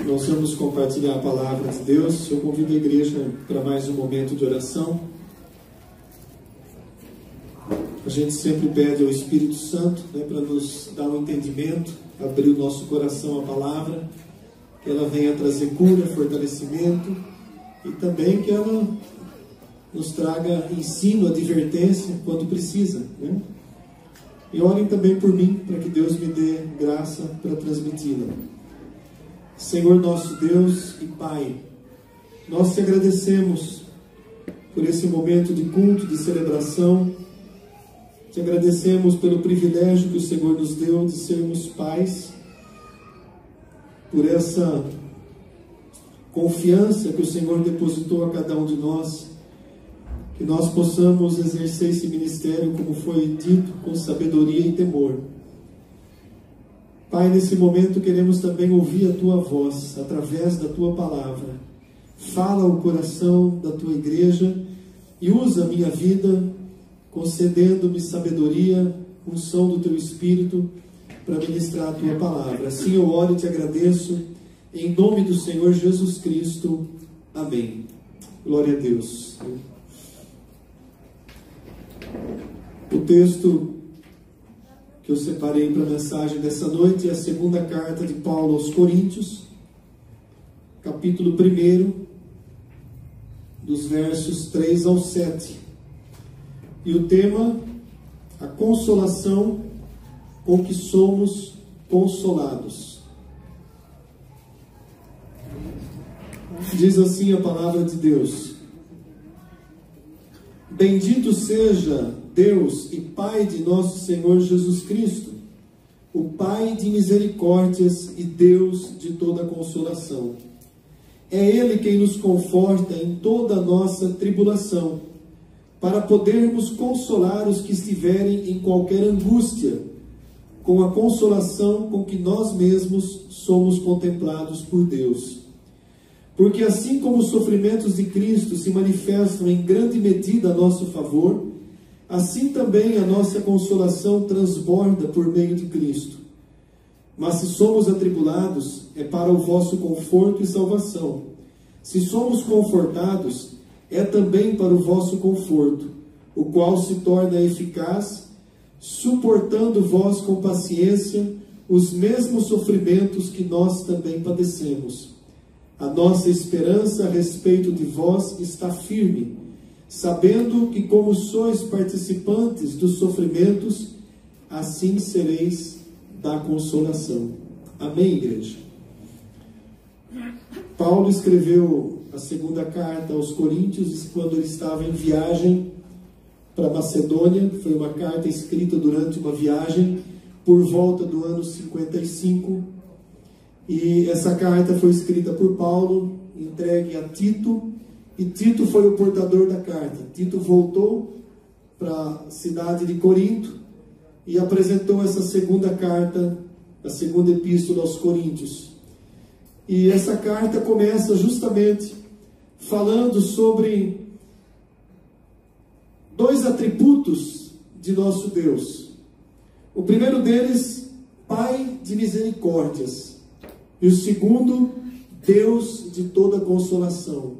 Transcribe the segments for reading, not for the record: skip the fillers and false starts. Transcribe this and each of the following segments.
Nós vamos compartilhar a palavra de Deus. Eu convido a igreja para mais um momento de oração. A gente sempre pede ao Espírito Santo, para nos dar um entendimento, abrir o nosso coração à palavra, que ela venha trazer cura, fortalecimento e também que ela nos traga ensino, advertência quando precisa. E orem também por mim, para que Deus me dê graça para transmiti-la. Senhor nosso Deus e Pai, nós te agradecemos por esse momento de culto, de celebração. Te agradecemos pelo privilégio que o Senhor nos deu de sermos pais, por essa confiança que o Senhor depositou a cada um de nós, que nós possamos exercer esse ministério, como foi dito, com sabedoria e temor. Pai, nesse momento queremos também ouvir a Tua voz, através da Tua palavra. Fala ao coração da Tua igreja e usa a minha vida, concedendo-me sabedoria, unção do Teu Espírito, para ministrar a Tua palavra. Assim eu oro e te agradeço, em nome do Senhor Jesus Cristo. Amém. Glória a Deus. O texto que eu separei para a mensagem dessa noite é a segunda carta de Paulo aos Coríntios, capítulo 1, dos versos 3 ao 7. E o tema, a consolação com que somos consolados. Diz assim a palavra de Deus: Bendito seja Deus e Pai de nosso Senhor Jesus Cristo, o Pai de misericórdias e Deus de toda consolação. É Ele quem nos conforta em toda a nossa tribulação, para podermos consolar os que estiverem em qualquer angústia, com a consolação com que nós mesmos somos contemplados por Deus. Porque assim como os sofrimentos de Cristo se manifestam em grande medida a nosso favor, assim também a nossa consolação transborda por meio de Cristo. Mas se somos atribulados, é para o vosso conforto e salvação. Se somos confortados, é também para o vosso conforto, o qual se torna eficaz, suportando vós com paciência os mesmos sofrimentos que nós também padecemos. A nossa esperança a respeito de vós está firme, sabendo que como sois participantes dos sofrimentos, assim sereis da consolação. Amém, igreja? Paulo escreveu a segunda carta aos Coríntios quando ele estava em viagem para Macedônia. Foi uma carta escrita durante uma viagem por volta do ano 55. E essa carta foi escrita por Paulo, entregue a Tito, e Tito foi o portador da carta. Tito voltou para a cidade de Corinto e apresentou essa segunda carta, a segunda epístola aos Coríntios. E essa carta começa justamente falando sobre dois atributos de nosso Deus. O primeiro deles, Pai de misericórdias. E o segundo, Deus de toda consolação.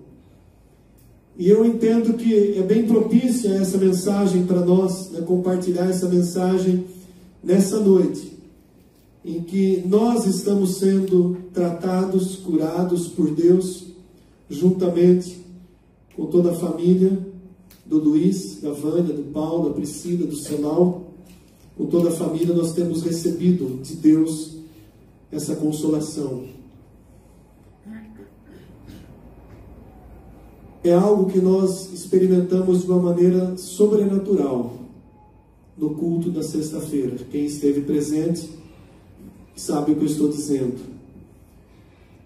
E eu entendo que é bem propícia essa mensagem para nós, compartilhar essa mensagem nessa noite, em que nós estamos sendo tratados, curados por Deus, juntamente com toda a família do Luiz, da Vânia, do Paulo, da Priscila, do Senal. Com toda a família nós temos recebido de Deus essa consolação. É algo que nós experimentamos de uma maneira sobrenatural no culto da sexta-feira. Quem esteve presente sabe o que eu estou dizendo.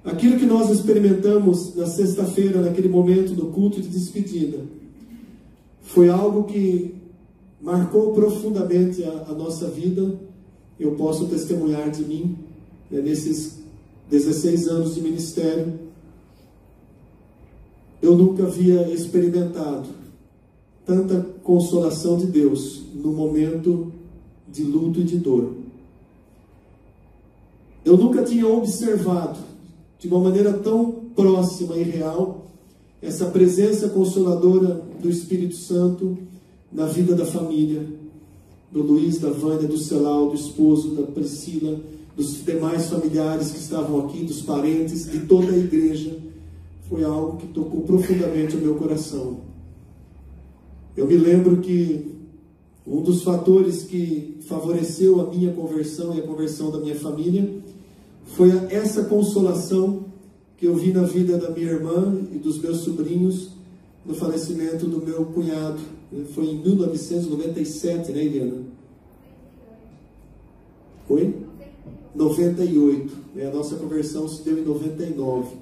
Aquilo que nós experimentamos na sexta-feira, naquele momento do culto de despedida, foi algo que marcou profundamente a nossa vida. Eu posso testemunhar de mim, nesses 16 anos de ministério. Eu nunca havia experimentado tanta consolação de Deus no momento de luto e de dor. Eu nunca tinha observado de uma maneira tão próxima e real, essa presença consoladora do Espírito Santo na vida da família, do Luiz, da Vânia, do Celal, do esposo, da Priscila, dos demais familiares que estavam aqui, dos parentes, de toda a igreja. Foi algo que tocou profundamente o meu coração. Eu me lembro que um dos fatores que favoreceu a minha conversão e a conversão da minha família foi essa consolação que eu vi na vida da minha irmã e dos meus sobrinhos no falecimento do meu cunhado. Foi em 1997, né, Eliana? Foi? 98. A nossa conversão se deu em 99.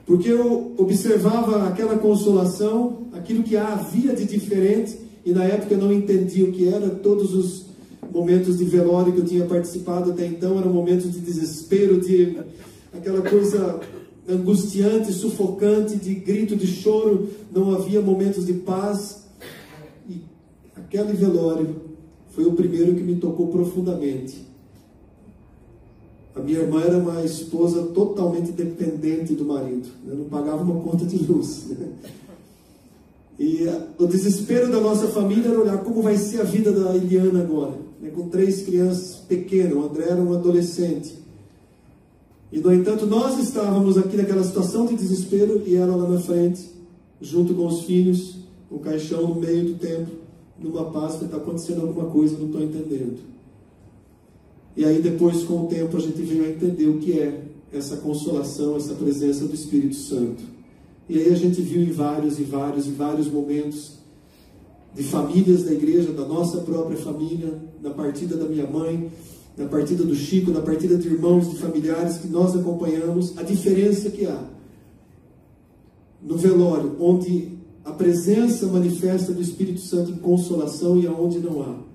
Porque eu observava aquela consolação, aquilo que havia de diferente, e na época eu não entendia o que era. Todos os momentos de velório que eu tinha participado até então eram momentos de desespero, de aquela coisa angustiante, sufocante, de grito, de choro. Não havia momentos de paz. E aquele velório foi o primeiro que me tocou profundamente. A minha irmã era uma esposa totalmente dependente do marido. Eu não pagava uma conta de luz. E o desespero da nossa família era olhar como vai ser a vida da Eliana agora, com 3 crianças pequenas. O André era um adolescente. E, no entanto, nós estávamos aqui naquela situação de desespero e ela lá na frente, junto com os filhos, um caixão no meio do templo, numa paz que está acontecendo alguma coisa, não estou entendendo. E aí depois, com o tempo, a gente veio a entender o que é essa consolação, essa presença do Espírito Santo. E aí a gente viu em vários momentos de famílias da igreja, da nossa própria família, na partida da minha mãe, na partida do Chico, na partida de irmãos, de familiares que nós acompanhamos, a diferença que há no velório, onde a presença manifesta do Espírito Santo em consolação e aonde não há.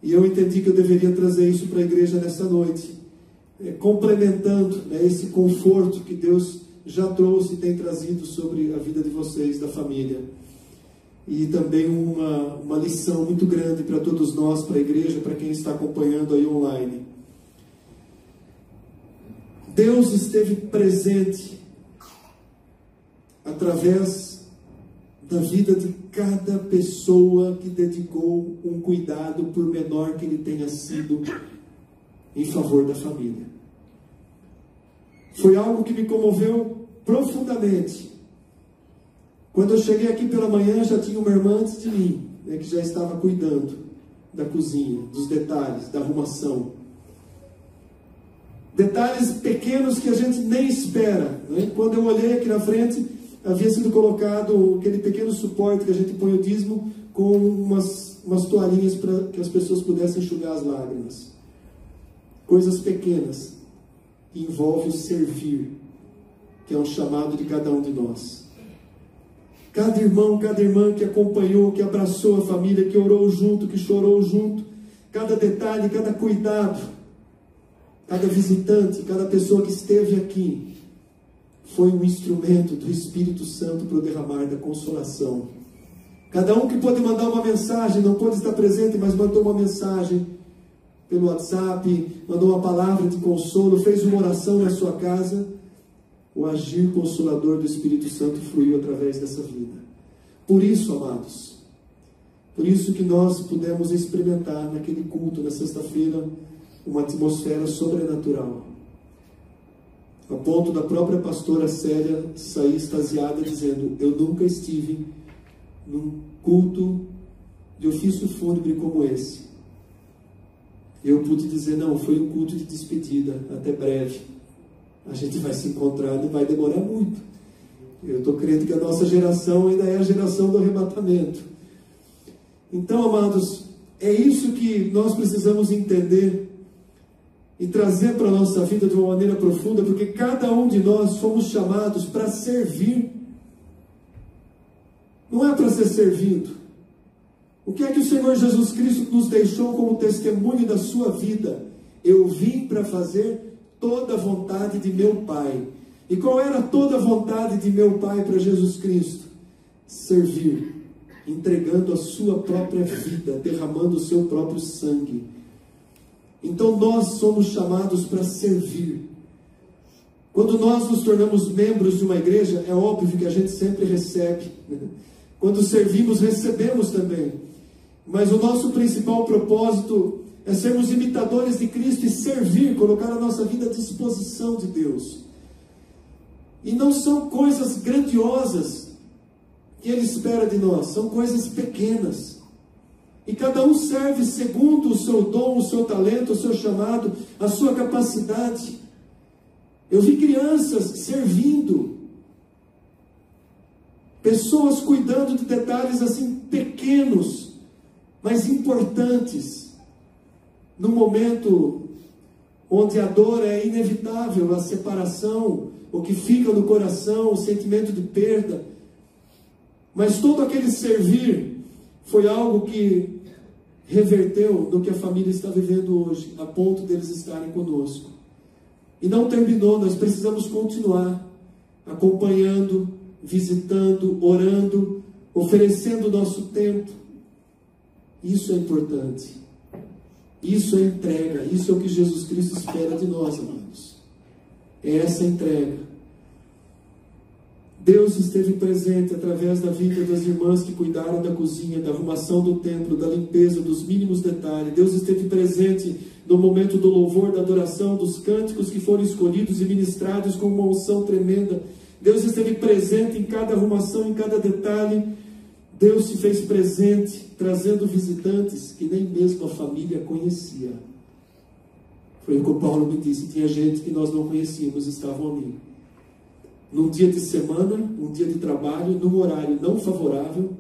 E eu entendi que eu deveria trazer isso para a igreja nessa noite, complementando, esse conforto que Deus já trouxe e tem trazido sobre a vida de vocês, da família. E também uma lição muito grande para todos nós, para a igreja, para quem está acompanhando aí online. Deus esteve presente através da vida de cada pessoa que dedicou um cuidado, por menor que ele tenha sido, em favor da família. Foi algo que me comoveu profundamente. Quando eu cheguei aqui pela manhã, já tinha uma irmã antes de mim, que já estava cuidando da cozinha, dos detalhes, da arrumação. Detalhes pequenos que a gente nem espera. Quando eu olhei aqui na frente, havia sido colocado aquele pequeno suporte que a gente põe o dízimo, com umas toalhinhas para que as pessoas pudessem enxugar as lágrimas. Coisas pequenas que envolvem o servir, que é um chamado de cada um de nós. Cada irmão, cada irmã que acompanhou, que abraçou a família, que orou junto, que chorou junto, cada detalhe, cada cuidado, cada visitante, cada pessoa que esteve aqui, foi um instrumento do Espírito Santo para o derramar da consolação. Cada um que pôde mandar uma mensagem, não pôde estar presente, mas mandou uma mensagem pelo WhatsApp, mandou uma palavra de consolo, fez uma oração na sua casa. O agir consolador do Espírito Santo fluiu através dessa vida. Por isso, amados, por isso que nós pudemos experimentar naquele culto, na sexta-feira, uma atmosfera sobrenatural. A ponto da própria pastora Célia sair extasiada, dizendo: eu nunca estive num culto de ofício fúnebre como esse. Eu pude dizer: não, foi um culto de despedida, até breve. A gente vai se encontrar, não vai demorar muito. Eu estou crendo que a nossa geração ainda é a geração do arrebatamento. Então, amados, é isso que nós precisamos entender e trazer para a nossa vida de uma maneira profunda, porque cada um de nós fomos chamados para servir. Não é para ser servido. O que é que o Senhor Jesus Cristo nos deixou como testemunho da sua vida? Eu vim para fazer toda a vontade de meu Pai. E qual era toda a vontade de meu Pai para Jesus Cristo? Servir, entregando a sua própria vida, derramando o seu próprio sangue. Então nós somos chamados para servir. Quando nós nos tornamos membros de uma igreja, é óbvio que a gente sempre recebe. Quando servimos, recebemos também. Mas o nosso principal propósito é sermos imitadores de Cristo e servir, colocar a nossa vida à disposição de Deus. E não são coisas grandiosas que Ele espera de nós, são coisas pequenas. E cada um serve segundo o seu dom, o seu talento, o seu chamado, a sua capacidade. Eu vi crianças servindo, pessoas cuidando de detalhes assim pequenos, mas importantes, no momento onde a dor é inevitável, a separação, o que fica no coração, o sentimento de perda. Mas todo aquele servir foi algo que reverteu no que a família está vivendo hoje, a ponto deles estarem conosco. E não terminou, nós precisamos continuar acompanhando, visitando, orando, oferecendo o nosso tempo. Isso é importante. Isso é entrega. Isso é o que Jesus Cristo espera de nós, amados. É essa entrega. Deus esteve presente através da vida das irmãs que cuidaram da cozinha, da arrumação do templo, da limpeza, dos mínimos detalhes. Deus esteve presente no momento do louvor, da adoração, dos cânticos que foram escolhidos e ministrados com uma unção tremenda. Deus esteve presente em cada arrumação, em cada detalhe. Deus se fez presente, trazendo visitantes que nem mesmo a família conhecia. Foi o que o Paulo me disse. Tinha gente que nós não conhecíamos, estavam ali. Num dia de semana, um dia de trabalho, num horário não favorável,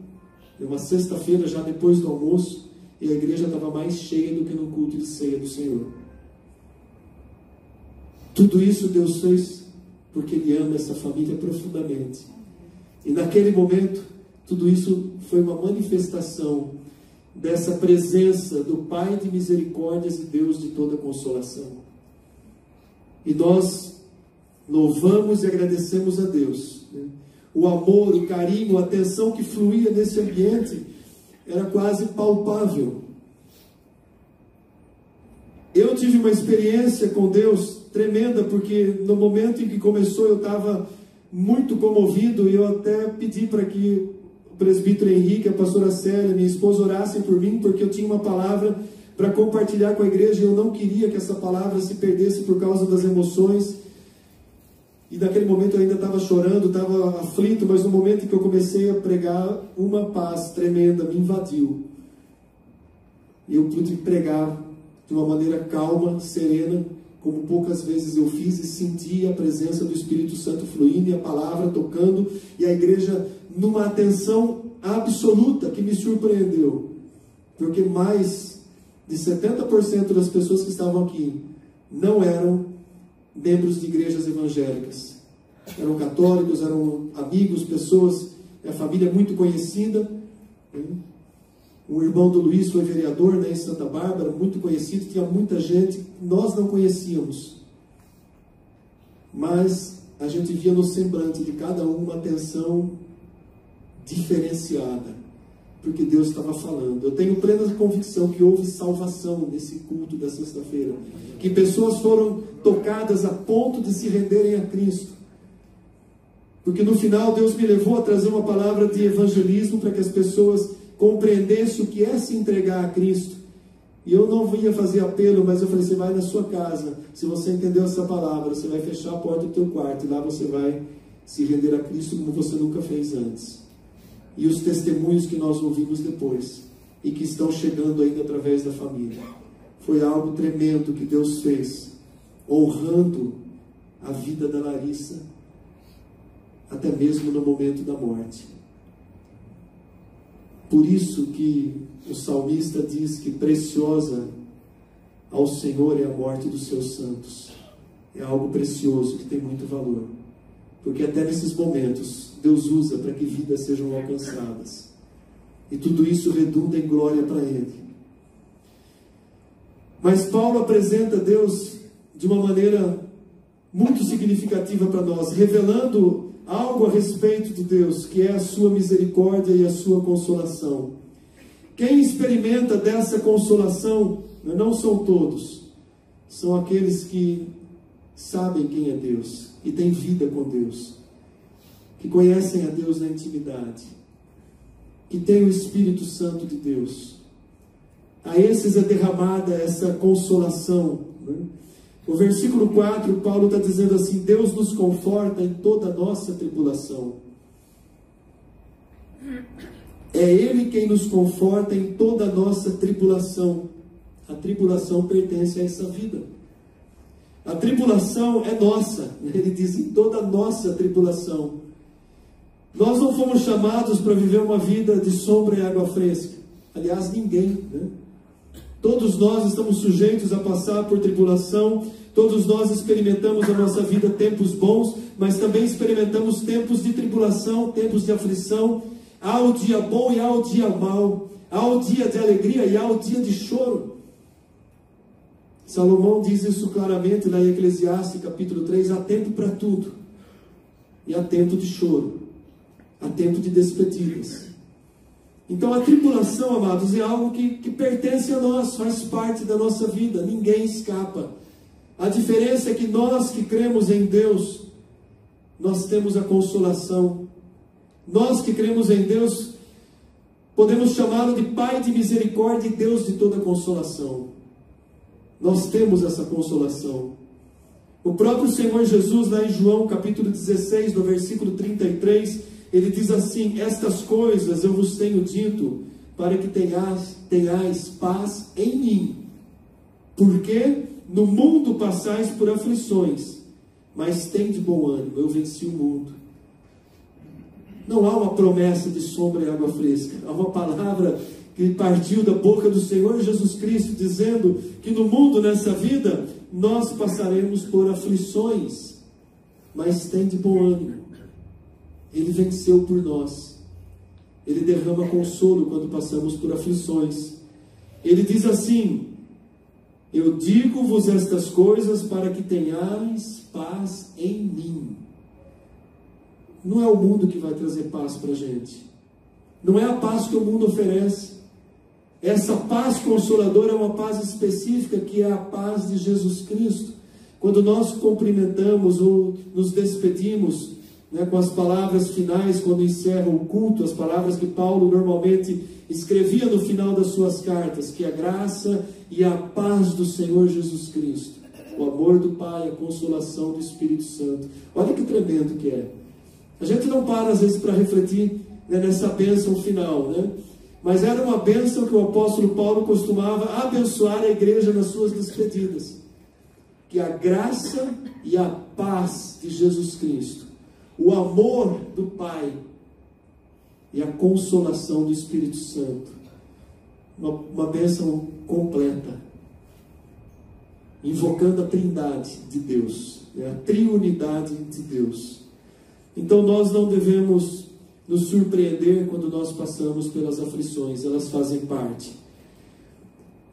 uma sexta-feira já depois do almoço, e a igreja estava mais cheia do que no culto de ceia do Senhor. Tudo isso Deus fez porque Ele ama essa família profundamente. E naquele momento, tudo isso foi uma manifestação dessa presença do Pai de misericórdias e Deus de toda consolação. E nós louvamos e agradecemos a Deus. O amor, o carinho, a atenção que fluía nesse ambiente era quase palpável. Eu tive uma experiência com Deus tremenda, porque no momento em que começou eu estava muito comovido, e eu até pedi para que o presbítero Henrique, a pastora Célia, minha esposa, orassem por mim, porque eu tinha uma palavra para compartilhar com a igreja, e eu não queria que essa palavra se perdesse por causa das emoções. E naquele momento eu ainda estava chorando, estava aflito, mas no momento em que eu comecei a pregar, uma paz tremenda me invadiu. E eu pude pregar de uma maneira calma, serena, como poucas vezes eu fiz, e senti a presença do Espírito Santo fluindo, e a palavra tocando, e a igreja numa atenção absoluta que me surpreendeu. Porque mais de 70% das pessoas que estavam aqui não eram membros de igrejas evangélicas. Eram católicos, eram amigos, pessoas, a família muito conhecida. O irmão do Luiz foi vereador, né, em Santa Bárbara, muito conhecido, tinha muita gente que nós não conhecíamos. Mas a gente via no semblante de cada um uma atenção diferenciada, porque Deus estava falando. Eu tenho plena convicção que houve salvação nesse culto da sexta-feira, que pessoas foram tocadas a ponto de se renderem a Cristo, porque no final Deus me levou a trazer uma palavra de evangelismo para que as pessoas compreendessem o que é se entregar a Cristo. E eu não ia fazer apelo, mas eu falei: você vai na sua casa, se você entendeu essa palavra, você vai fechar a porta do teu quarto, e lá você vai se render a Cristo como você nunca fez antes. E os testemunhos que nós ouvimos depois, e que estão chegando ainda através da família, foi algo tremendo que Deus fez, honrando a vida da Larissa, até mesmo no momento da morte. Por isso que o salmista diz que preciosa ao Senhor é a morte dos seus santos. É algo precioso, que tem muito valor. Porque até nesses momentos, Deus usa para que vidas sejam alcançadas. E tudo isso redunda em glória para Ele. Mas Paulo apresenta Deus de uma maneira muito significativa para nós, revelando algo a respeito de Deus, que é a sua misericórdia e a sua consolação. Quem experimenta dessa consolação, não são todos, são aqueles que sabem quem é Deus e têm vida com Deus, que conhecem a Deus na intimidade, que têm o Espírito Santo de Deus. A esses é derramada essa consolação, né? O versículo 4, Paulo está dizendo assim: Deus nos conforta em toda a nossa tribulação. É Ele quem nos conforta em toda a nossa tribulação. A tribulação pertence a essa vida. A tribulação é nossa. Ele diz: em toda a nossa tribulação. Nós não fomos chamados para viver uma vida de sombra e água fresca. Aliás, ninguém, né? Todos nós estamos sujeitos a passar por tribulação. Todos nós experimentamos na nossa vida tempos bons, mas também experimentamos tempos de tribulação, tempos de aflição. Há o dia bom e há o dia mau. Há o dia de alegria e há o dia de choro. Salomão diz isso claramente lá em Eclesiastes capítulo 3. Há tempo para tudo. E há tempo de choro. Há tempo de despedidas. Então a tribulação, amados, é algo que pertence a nós, faz parte da nossa vida, ninguém escapa. A diferença é que nós que cremos em Deus, nós temos a consolação. Nós que cremos em Deus, podemos chamá-lo de Pai de misericórdia e Deus de toda consolação. Nós temos essa consolação. O próprio Senhor Jesus, lá em João capítulo 16, no versículo 33, Ele diz assim: estas coisas eu vos tenho dito, para que tenhais paz em mim. Porque no mundo passais por aflições, mas tende bom ânimo, eu venci o mundo. Não há uma promessa de sombra e água fresca. Há uma palavra que partiu da boca do Senhor Jesus Cristo, dizendo que no mundo, nessa vida, nós passaremos por aflições, mas tende bom ânimo. Ele venceu por nós. Ele derrama consolo quando passamos por aflições. Ele diz assim: eu digo-vos estas coisas para que tenhais paz em mim. Não é o mundo que vai trazer paz para a gente. Não é a paz que o mundo oferece. Essa paz consoladora é uma paz específica, que é a paz de Jesus Cristo. Quando nós cumprimentamos ou nos despedimos, né, com as palavras finais, quando encerra o culto, as palavras que Paulo normalmente escrevia no final das suas cartas, que a graça e a paz do Senhor Jesus Cristo, o amor do Pai, a consolação do Espírito Santo. Olha que tremendo que é. A gente não para às vezes para refletir, né, nessa bênção final, né? Mas era uma bênção que o apóstolo Paulo costumava abençoar a igreja nas suas despedidas. Que a graça e a paz de Jesus Cristo, o amor do Pai e a consolação do Espírito Santo, uma bênção completa, invocando a trindade de Deus, a triunidade de Deus. Então nós não devemos nos surpreender quando nós passamos pelas aflições, elas fazem parte.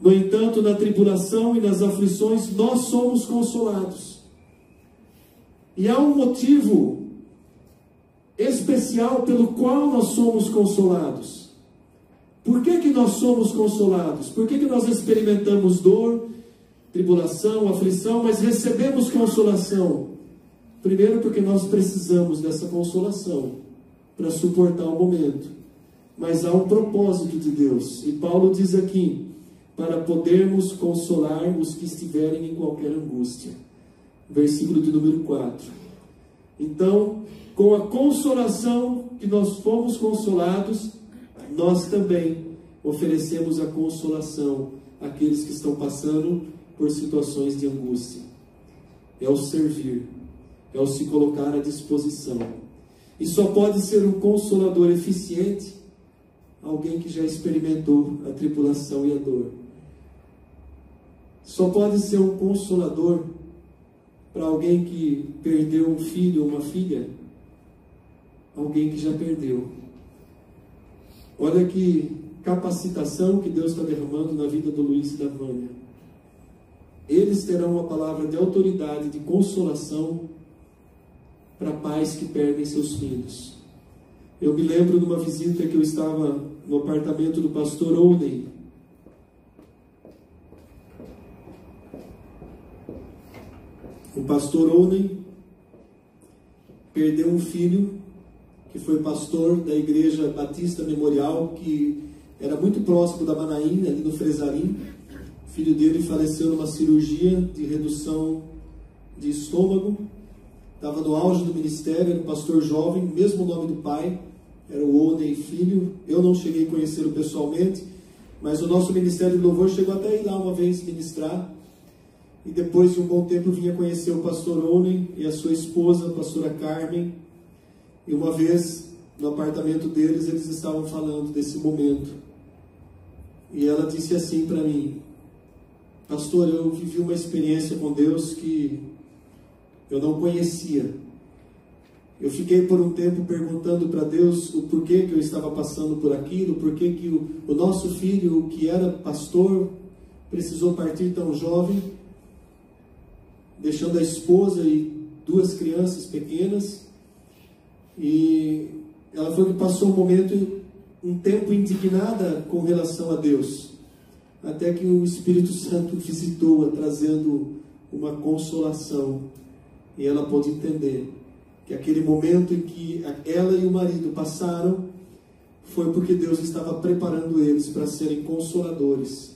No entanto, na tribulação e nas aflições, nós somos consolados. E há um motivo especial pelo qual nós somos consolados. Por que que nós somos consolados? Por que que nós experimentamos dor, tribulação, aflição, mas recebemos consolação? Primeiro, porque nós precisamos dessa consolação para suportar o momento. Mas há um propósito de Deus. E Paulo diz aqui: para podermos consolar os que estiverem em qualquer angústia. Versículo de número 4. Então, com a consolação que nós fomos consolados, nós também oferecemos a consolação àqueles que estão passando por situações de angústia. É o servir, é o se colocar à disposição. E só pode ser um consolador eficiente alguém que já experimentou a tribulação e a dor. Só pode ser um consolador para alguém que perdeu um filho ou uma filha, alguém que já perdeu. Olha que capacitação que Deus está derramando na vida do Luiz e da Vânia. Eles terão uma palavra de autoridade, de consolação para pais que perdem seus filhos. Eu me lembro de uma visita que eu estava no apartamento do pastor Oden. O pastor Onen perdeu um filho que foi pastor da Igreja Batista Memorial, que era muito próximo da Manaim, ali no Fresarim. O filho dele faleceu numa cirurgia de redução de estômago. Estava no auge do ministério, era um pastor jovem, mesmo nome do pai, era o Onen Filho. Eu não cheguei a conhecê-lo pessoalmente, mas o nosso ministério de louvor chegou até a ir lá uma vez ministrar. E depois de um bom tempo vinha conhecer o pastor Onen e a sua esposa, a pastora Carmen. E uma vez, no apartamento deles, eles estavam falando desse momento. E ela disse assim para mim: pastor, eu vivi uma experiência com Deus que eu não conhecia. Eu fiquei por um tempo perguntando para Deus o porquê que eu estava passando por aquilo, porquê que o nosso filho, que era pastor, precisou partir tão jovem, deixando a esposa e 2 crianças pequenas. E ela falou que passou um tempo indignada com relação a Deus, até que o Espírito Santo visitou-a, trazendo uma consolação, e ela pôde entender que aquele momento em que ela e o marido passaram foi porque Deus estava preparando eles para serem consoladores.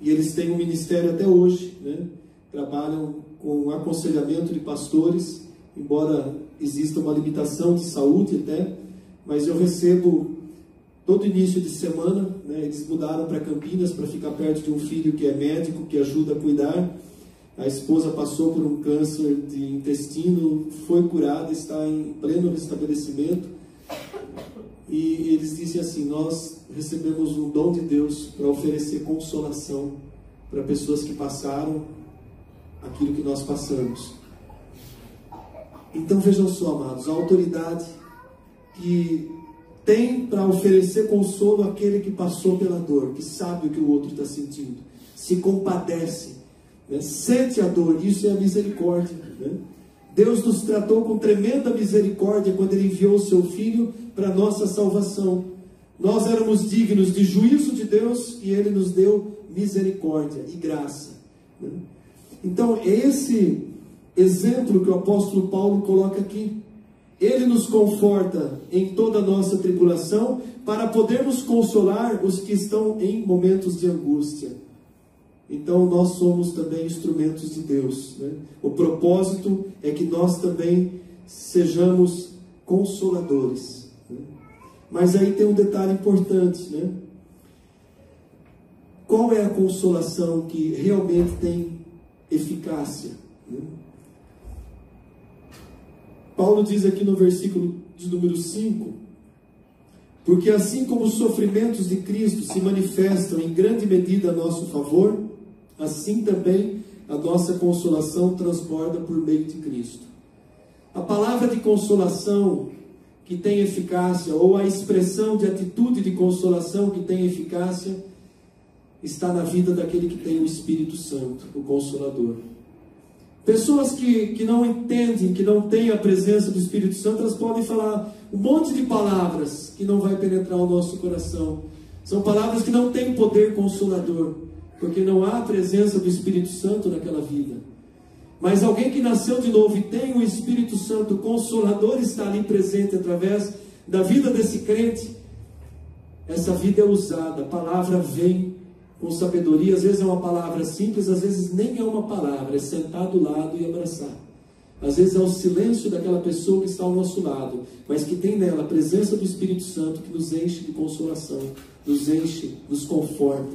E eles têm um ministério até hoje, né? Trabalham com aconselhamento de pastores, embora exista uma limitação de saúde até, mas eu recebo todo início de semana, né? Eles mudaram para Campinas para ficar perto de um filho que é médico, que ajuda a cuidar. A esposa passou por um câncer de intestino, foi curada, está em pleno restabelecimento. E eles dizem assim: nós recebemos um dom de Deus para oferecer consolação para pessoas que passaram aquilo que nós passamos. Então vejam só, amados, a autoridade que tem para oferecer consolo àquele que passou pela dor, que sabe o que o outro está sentindo, se compadece, né? Sente a dor. Isso é a misericórdia, né? Deus nos tratou com tremenda misericórdia quando Ele enviou o Seu Filho para a nossa salvação. Nós éramos dignos de juízo de Deus e Ele nos deu misericórdia e graça, né? Então, esse exemplo que o apóstolo Paulo coloca aqui, ele nos conforta em toda a nossa tribulação, para podermos consolar os que estão em momentos de angústia. Então nós somos também instrumentos de Deus, né? O propósito é que nós também sejamos consoladores, né? Mas aí tem um detalhe importante, né? Qual é a consolação que realmente tem eficácia, né? Paulo diz aqui no versículo de número 5: porque assim como os sofrimentos de Cristo se manifestam em grande medida a nosso favor, assim também a nossa consolação transborda por meio de Cristo. A palavra de consolação que tem eficácia, ou a expressão de atitude de consolação que tem eficácia, está na vida daquele que tem o Espírito Santo, o Consolador. Pessoas que não entendem, que não têm a presença do Espírito Santo, elas podem falar um monte de palavras que não vai penetrar o nosso coração. São palavras que não têm poder consolador, porque não há a presença do Espírito Santo naquela vida. Mas alguém que nasceu de novo e tem o Espírito Santo Consolador está ali presente através da vida desse crente. Essa vida é usada, a palavra vem com sabedoria. Às vezes é uma palavra simples, às vezes nem é uma palavra, é sentar do lado e abraçar. Às vezes é o silêncio daquela pessoa que está ao nosso lado, mas que tem nela a presença do Espírito Santo, que nos enche de consolação, nos enche, nos conforta.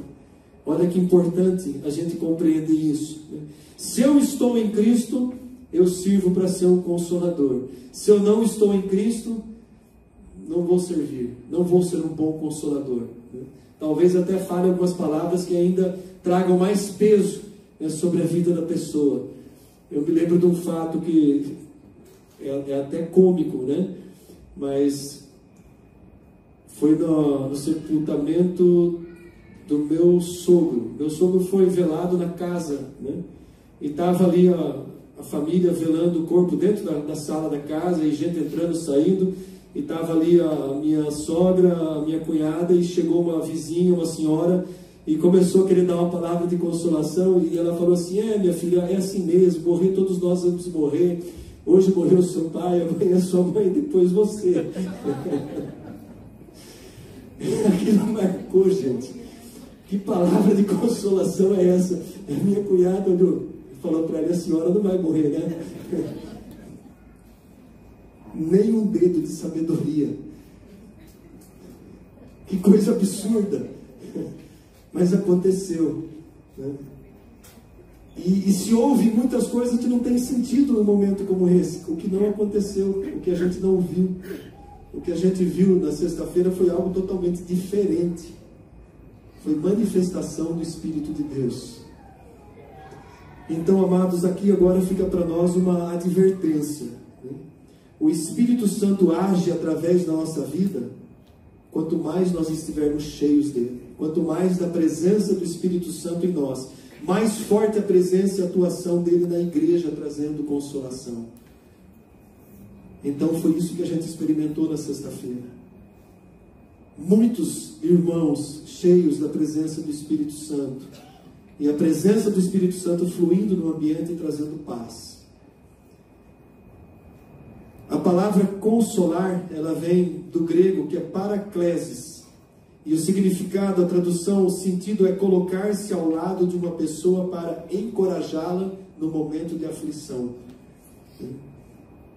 Olha que importante a gente compreender isso, né? Se eu estou em Cristo, eu sirvo para ser um consolador. Se eu não estou em Cristo, não vou servir, não vou ser um bom consolador, né? Talvez até fale algumas palavras que ainda tragam mais peso, né, sobre a vida da pessoa. Eu me lembro de um fato que é até cômico, né? Mas foi no sepultamento do meu sogro. Meu sogro foi velado na casa, né? E estava ali a família velando o corpo dentro da sala da casa, e gente entrando, saindo. E estava ali a minha sogra, a minha cunhada, e chegou uma vizinha, uma senhora, e começou a querer dar uma palavra de consolação, e ela falou assim: minha filha, é assim mesmo, morrer, todos nós vamos morrer. Hoje morreu seu pai, amanhã sua mãe, depois você. Aquilo marcou, gente. Que palavra de consolação é essa? A minha cunhada falou para ela: a senhora não vai morrer, né? Nem um dedo de sabedoria. Que coisa absurda. Mas aconteceu, né? E se houve muitas coisas que não têm sentido num momento como esse. O que não aconteceu, o que a gente não viu. O que a gente viu na sexta-feira foi algo totalmente diferente. Foi manifestação do Espírito de Deus. Então, amados, aqui agora fica para nós uma advertência, né? O Espírito Santo age através da nossa vida quanto mais nós estivermos cheios dele. Quanto mais da presença do Espírito Santo em nós, mais forte a presença e a atuação dele na igreja, trazendo consolação. Então foi isso que a gente experimentou na sexta-feira. Muitos irmãos cheios da presença do Espírito Santo, e a presença do Espírito Santo fluindo no ambiente e trazendo paz. A palavra consolar, ela vem do grego, que é paraklesis. E o significado, a tradução, o sentido é colocar-se ao lado de uma pessoa para encorajá-la no momento de aflição.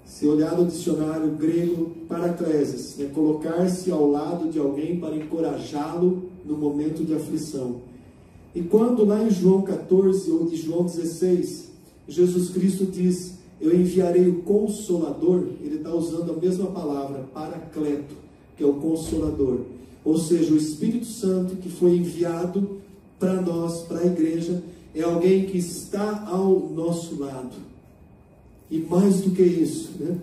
Se olhar no dicionário grego, paraklesis, é colocar-se ao lado de alguém para encorajá-lo no momento de aflição. E quando lá em João 14 ou em João 16, Jesus Cristo diz: eu enviarei o Consolador, ele está usando a mesma palavra, paracleto, que é o Consolador. Ou seja, o Espírito Santo que foi enviado para nós, para a igreja, é alguém que está ao nosso lado. E mais do que isso, né?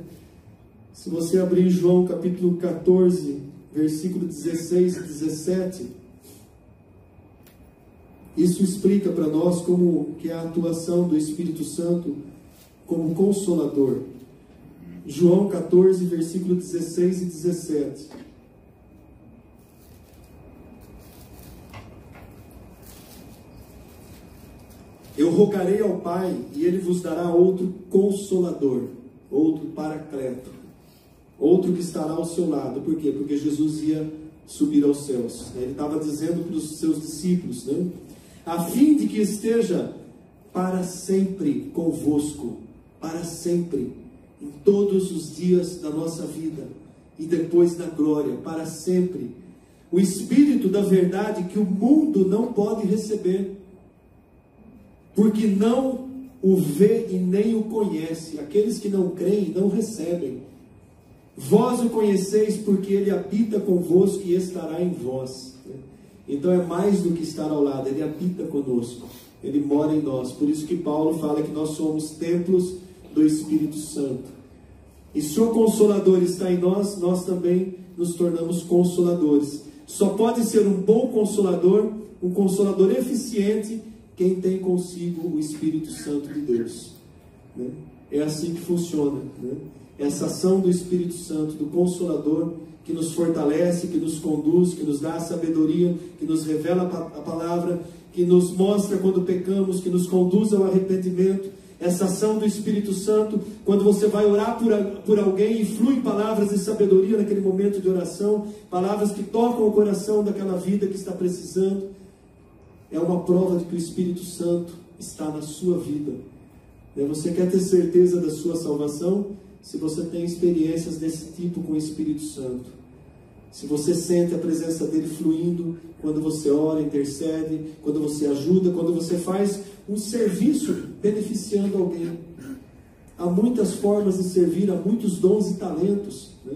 Se você abrir João capítulo 14, versículo 16 e 17, isso explica para nós como que é a atuação do Espírito Santo como Consolador. João 14, versículo 16 e 17. Eu rogarei ao Pai, e Ele vos dará outro Consolador, outro Paracleto, outro que estará ao seu lado. Por quê? Porque Jesus ia subir aos céus. Ele estava dizendo para os seus discípulos, né? A fim de que esteja para sempre convosco, para sempre, em todos os dias da nossa vida, e depois na glória, para sempre. O Espírito da verdade que o mundo não pode receber, porque não o vê e nem o conhece. Aqueles que não creem não recebem. Vós o conheceis porque ele habita convosco e estará em vós. Então é mais do que estar ao lado, ele habita conosco, ele mora em nós. Por isso que Paulo fala que nós somos templos do Espírito Santo. E se o Consolador está em nós, nós também nos tornamos consoladores. Só pode ser um bom consolador, um consolador eficiente, quem tem consigo o Espírito Santo de Deus, né? É assim que funciona, né? Essa ação do Espírito Santo, do Consolador, que nos fortalece, que nos conduz, que nos dá a sabedoria, que nos revela a palavra, que nos mostra quando pecamos, que nos conduz ao arrependimento. Essa ação do Espírito Santo, quando você vai orar por alguém e flui palavras de sabedoria naquele momento de oração, palavras que tocam o coração daquela vida que está precisando, é uma prova de que o Espírito Santo está na sua vida. Você quer ter certeza da sua salvação? Se você tem experiências desse tipo com o Espírito Santo. Se você sente a presença dele fluindo, quando você ora, intercede, quando você ajuda, quando você faz um serviço beneficiando alguém. Há muitas formas de servir, há muitos dons e talentos, né?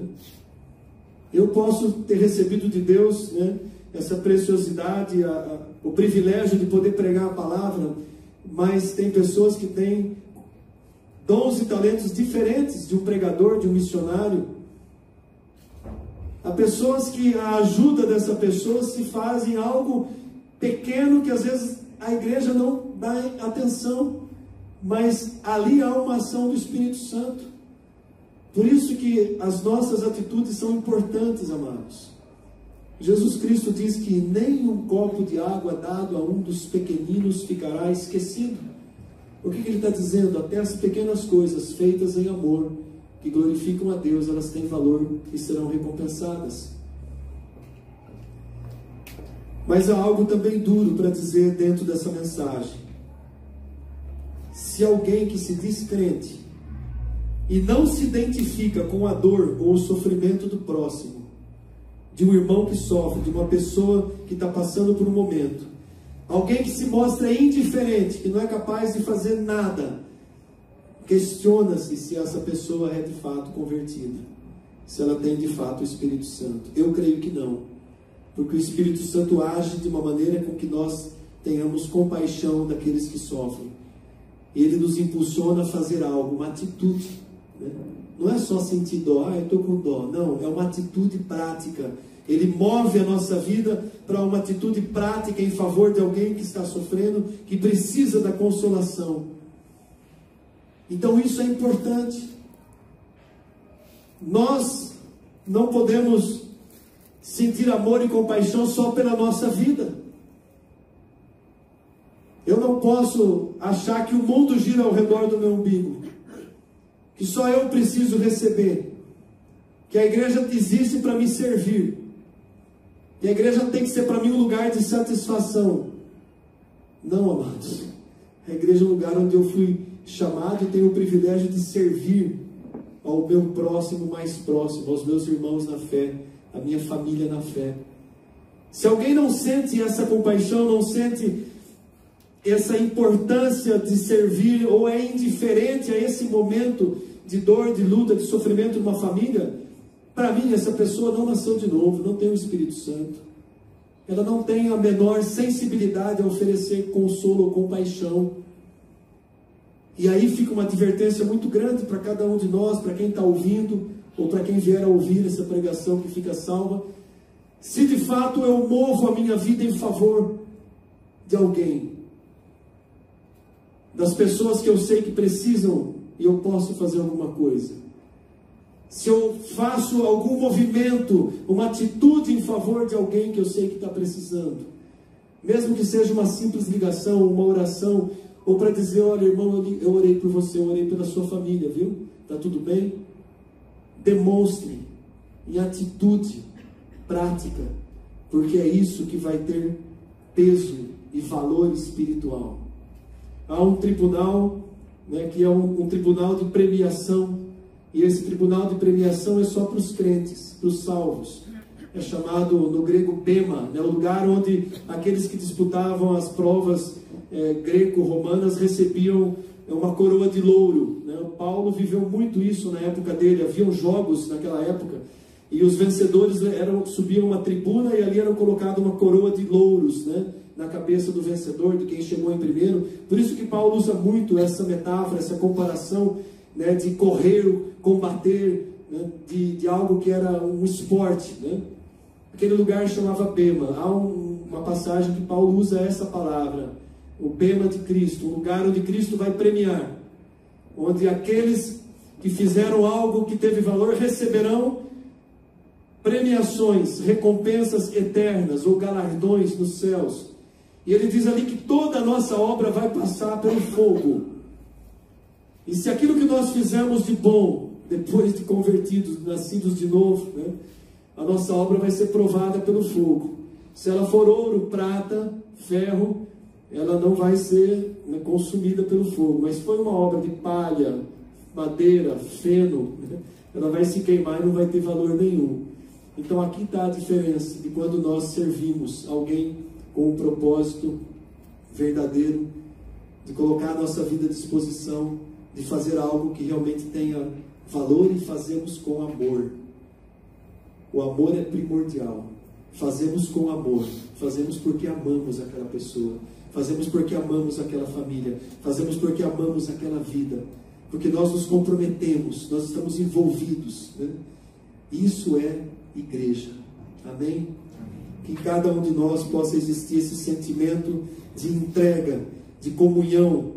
Eu posso ter recebido de Deus, né, essa preciosidade, o privilégio de poder pregar a palavra, mas tem pessoas que têm dons e talentos diferentes de um pregador, de um missionário. Há pessoas que a ajuda dessa pessoa se faz em algo pequeno que às vezes a igreja não dá atenção, mas ali há uma ação do Espírito Santo. Por isso que as nossas atitudes são importantes, amados. Jesus Cristo diz que nem um copo de água dado a um dos pequeninos ficará esquecido. O que ele está dizendo? Até as pequenas coisas feitas em amor, que glorificam a Deus, elas têm valor e serão recompensadas. Mas há algo também duro para dizer dentro dessa mensagem. Se alguém que se diz crente e não se identifica com a dor ou o sofrimento do próximo, de um irmão que sofre, de uma pessoa que está passando por um momento, alguém que se mostra indiferente, que não é capaz de fazer nada, questiona-se se essa pessoa é de fato convertida, se ela tem de fato o Espírito Santo. Eu creio que não, porque o Espírito Santo age de uma maneira com que nós tenhamos compaixão daqueles que sofrem. Ele nos impulsiona a fazer algo, uma atitude, né? Não é só sentir dó, eu estou com dó. Não, é uma atitude prática. Ele move a nossa vida para uma atitude prática em favor de alguém que está sofrendo, que precisa da consolação. Então isso é importante. Nós não podemos sentir amor e compaixão só pela nossa vida. Eu não posso achar que o mundo gira ao redor do meu umbigo, que só eu preciso receber, que a igreja existe para me servir, e a igreja tem que ser para mim um lugar de satisfação. Não, amados. A igreja é um lugar onde eu fui chamado e tenho o privilégio de servir ao meu próximo mais próximo, aos meus irmãos na fé, à minha família na fé. Se alguém não sente essa compaixão, não sente essa importância de servir, ou é indiferente a esse momento de dor, de luta, de sofrimento de uma família, para mim essa pessoa não nasceu de novo, não tem o Espírito Santo. Ela não tem a menor sensibilidade a oferecer consolo ou compaixão. E aí fica uma advertência muito grande para cada um de nós, para quem está ouvindo, ou para quem vier a ouvir essa pregação que fica salva. Se de fato eu movo a minha vida em favor de alguém, das pessoas que eu sei que precisam e eu posso fazer alguma coisa, se eu faço algum movimento, uma atitude em favor de alguém que eu sei que está precisando, mesmo que seja uma simples ligação, uma oração, ou para dizer, olha irmão, eu orei por você, eu orei pela sua família, viu? Está tudo bem? Demonstre em atitude prática, porque é isso que vai ter peso e valor espiritual. Há um tribunal, né, que é um tribunal de premiação, e esse tribunal de premiação é só para os crentes, para os salvos. É chamado no grego bema, né, o lugar onde aqueles que disputavam as provas greco-romanas recebiam uma coroa de louro, né? O Paulo viveu muito isso na época dele. Haviam jogos naquela época, e os vencedores subiam uma tribuna, e ali era colocada uma coroa de louros, né, na cabeça do vencedor, de quem chegou em primeiro. Por isso que Paulo usa muito essa metáfora, essa comparação, né, de correr, combater, né, de algo que era um esporte, né? Aquele lugar chamava bema. Há uma passagem que Paulo usa essa palavra, o bema de Cristo, um lugar onde Cristo vai premiar, onde aqueles que fizeram algo que teve valor receberão premiações, recompensas eternas ou galardões nos céus. E ele diz ali que toda a nossa obra vai passar pelo fogo. E se aquilo que nós fizemos de bom, depois de convertidos, nascidos de novo, né, a nossa obra vai ser provada pelo fogo. Se ela for ouro, prata, ferro, ela não vai ser, né, consumida pelo fogo. Mas se for uma obra de palha, madeira, feno, né, ela vai se queimar e não vai ter valor nenhum. Então aqui está a diferença de quando nós servimos alguém com um propósito verdadeiro, de colocar a nossa vida à disposição, de fazer algo que realmente tenha valor, e fazemos com amor. O amor é primordial. Fazemos com amor, fazemos porque amamos aquela pessoa, fazemos porque amamos aquela família, fazemos porque amamos aquela vida, porque nós nos comprometemos, nós estamos envolvidos, né? Isso é igreja. Amém? Que em cada um de nós possa existir esse sentimento de entrega, de comunhão,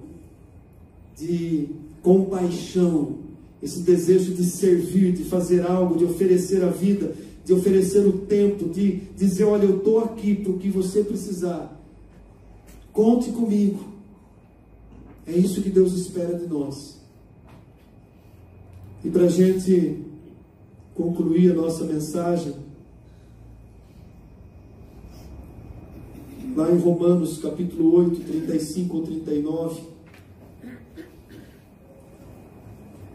de compaixão, esse desejo de servir, de fazer algo, de oferecer a vida, de oferecer o tempo, de dizer, olha, eu estou aqui para o que você precisar. Conte comigo. É isso que Deus espera de nós. E para a gente concluir a nossa mensagem, lá em Romanos capítulo 8, 35 ou 39,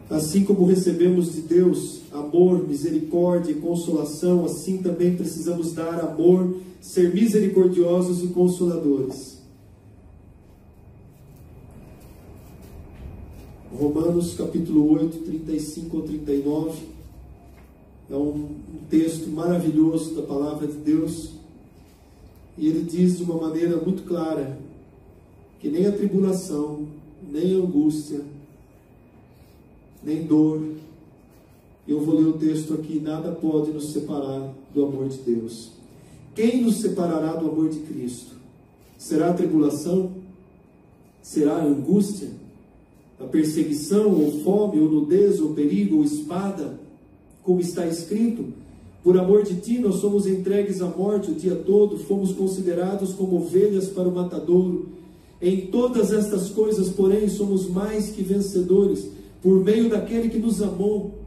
assim como recebemos de Deus amor, misericórdia e consolação, assim também precisamos dar amor, ser misericordiosos e consoladores. Romanos capítulo 8, 35 ou 39, é um texto maravilhoso da palavra de Deus, e ele diz de uma maneira muito clara, que nem a tribulação, nem a angústia, nem dor, eu vou ler o texto aqui, nada pode nos separar do amor de Deus. Quem nos separará do amor de Cristo? Será a tribulação? Será a angústia? A perseguição, ou fome, ou nudez, ou perigo, ou espada? Como está escrito, por amor de ti nós somos entregues à morte o dia todo, fomos considerados como ovelhas para o matadouro. Em todas estas coisas, porém, somos mais que vencedores, por meio daquele que nos amou.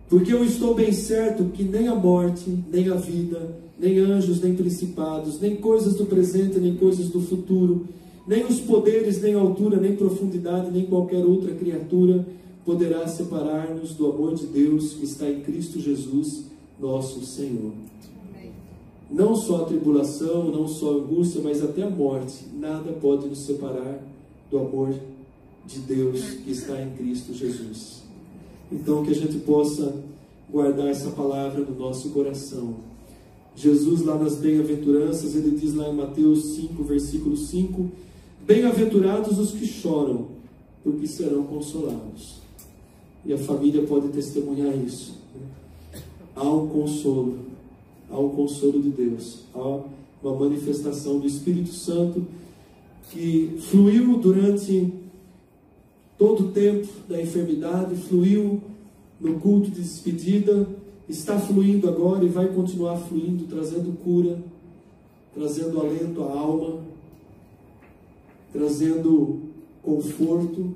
Porque eu estou bem certo que nem a morte, nem a vida, nem anjos, nem principados, nem coisas do presente, nem coisas do futuro, nem os poderes, nem altura, nem profundidade, nem qualquer outra criatura poderá separar-nos do amor de Deus que está em Cristo Jesus, nosso Senhor. Amém. Não só a tribulação, não só a angústia, mas até a morte, nada pode nos separar do amor de Deus que está em Cristo Jesus. Então, que a gente possa guardar essa palavra no nosso coração. Jesus, lá nas bem-aventuranças, ele diz lá em Mateus 5, versículo 5, bem-aventurados os que choram, porque serão consolados. E a família pode testemunhar isso. Há um consolo de Deus, há uma manifestação do Espírito Santo que fluiu durante todo o tempo da enfermidade, fluiu no culto de despedida, está fluindo agora e vai continuar fluindo, trazendo cura, trazendo alento à alma, trazendo conforto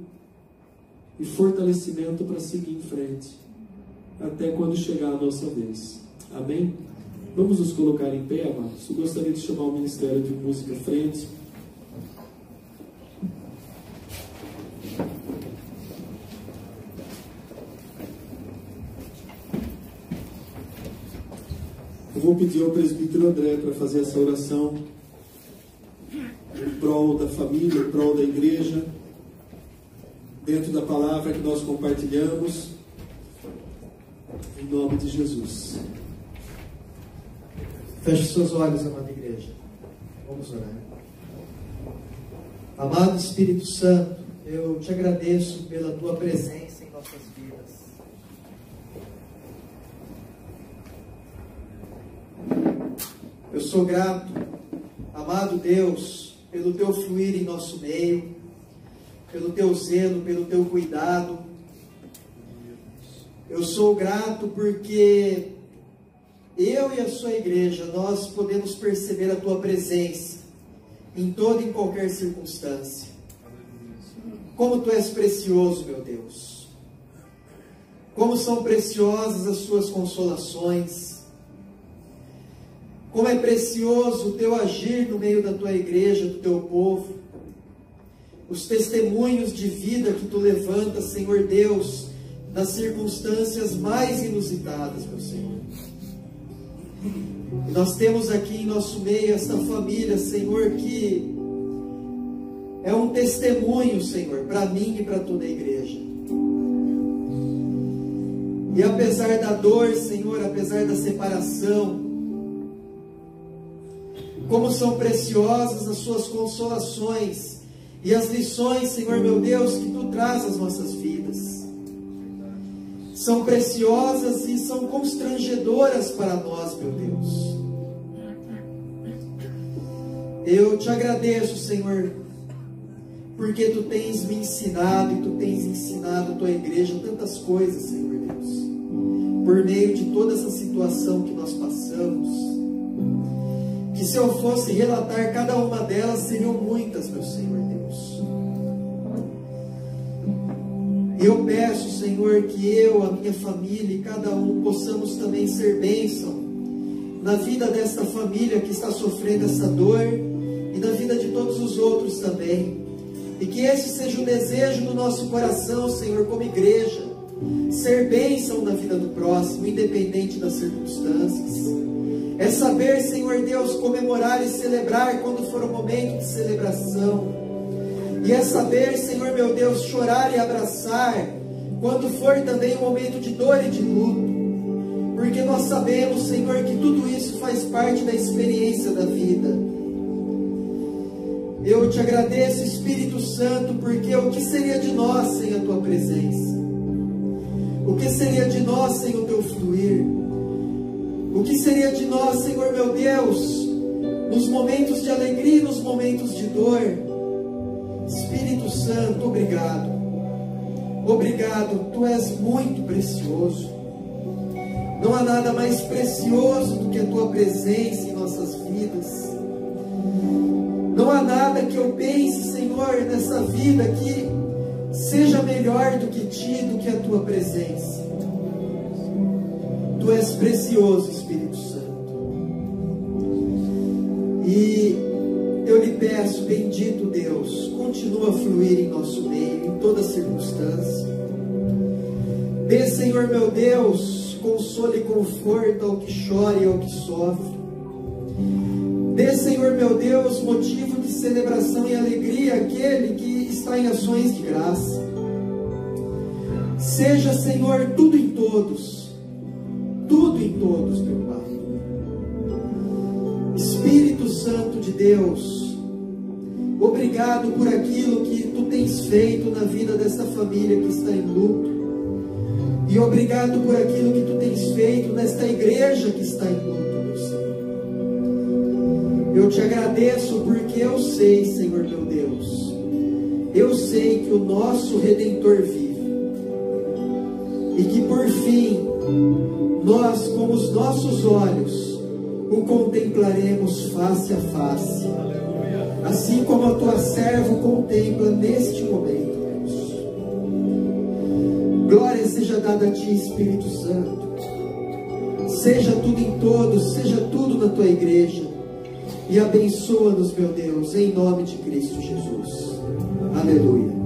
e fortalecimento para seguir em frente, até quando chegar a nossa vez. Amém? Vamos nos colocar em pé, amados. Eu gostaria de chamar o Ministério de Música à frente. Eu vou pedir ao presbítero André para fazer essa oração em prol da família, em prol da igreja, dentro da palavra que nós compartilhamos, em nome de Jesus. Feche seus olhos, amada igreja. Vamos orar. Amado Espírito Santo, eu te agradeço pela tua presença em nossas vidas. Eu sou grato, amado Deus, pelo teu fluir em nosso meio, pelo teu zelo, pelo teu cuidado. Eu sou grato porque eu e a sua igreja, nós podemos perceber a tua presença em toda e em qualquer circunstância. Como tu és precioso, meu Deus. Como são preciosas as suas consolações. Como é precioso o teu agir no meio da tua igreja, do teu povo. Os testemunhos de vida que tu levantas, Senhor Deus, nas circunstâncias mais inusitadas, meu Senhor. E nós temos aqui em nosso meio esta família, Senhor, que é um testemunho, Senhor, para mim e para toda a igreja. E apesar da dor, Senhor, apesar da separação, como são preciosas as suas consolações e as lições, Senhor meu Deus, que tu traz às nossas vidas. São preciosas e são constrangedoras para nós, meu Deus. Eu te agradeço, Senhor, porque tu tens me ensinado e tu tens ensinado a tua igreja tantas coisas, Senhor Deus. por meio de toda essa situação que nós passamos, que se eu fosse relatar cada uma delas, seriam muitas, meu Senhor Deus. Eu peço, Senhor, que eu, a minha família e cada um possamos também ser bênção na vida desta família que está sofrendo essa dor e na vida de todos os outros também. E que esse seja o desejo do nosso coração, Senhor, como igreja, ser bênção na vida do próximo, independente das circunstâncias. É saber, Senhor Deus, comemorar e celebrar quando for o momento de celebração. E é saber, Senhor meu Deus, chorar e abraçar quando for também o momento de dor e de luto. Porque nós sabemos, Senhor, que tudo isso faz parte da experiência da vida. Eu te agradeço, Espírito Santo, porque o que seria de nós sem a tua presença? O que seria de nós sem o teu fluir? O que seria de nós, Senhor meu Deus, nos momentos de alegria e nos momentos de dor? Espírito Santo, obrigado. Obrigado, tu és muito precioso. Não há nada mais precioso do que a tua presença em nossas vidas. Não há nada que eu pense, Senhor, nessa vida que seja melhor do que ti, do que a tua presença. Tu és precioso, Espírito Santo. E eu lhe peço, bendito Deus, continua a fluir em nosso meio, em toda circunstância. Dê, Senhor meu Deus, consolo e conforto ao que chora e ao que sofre. Dê, Senhor meu Deus, motivo de celebração e alegria àquele que está em ações de graça. Seja, Senhor, tudo em todos, meu Pai. Espírito Santo de Deus, obrigado por aquilo que tu tens feito na vida desta família que está em luto. E obrigado por aquilo que tu tens feito nesta igreja que está em luto, meu Senhor. Eu te agradeço porque eu sei, Senhor meu Deus, eu sei que o nosso Redentor vive. E que por fim, nós com os nossos olhos o contemplaremos face a face. Assim como a tua serva o contempla neste momento, Deus. Glória seja dada a ti, Espírito Santo. Seja tudo em todos, seja tudo na tua igreja. E abençoa-nos, meu Deus, em nome de Cristo Jesus. Aleluia.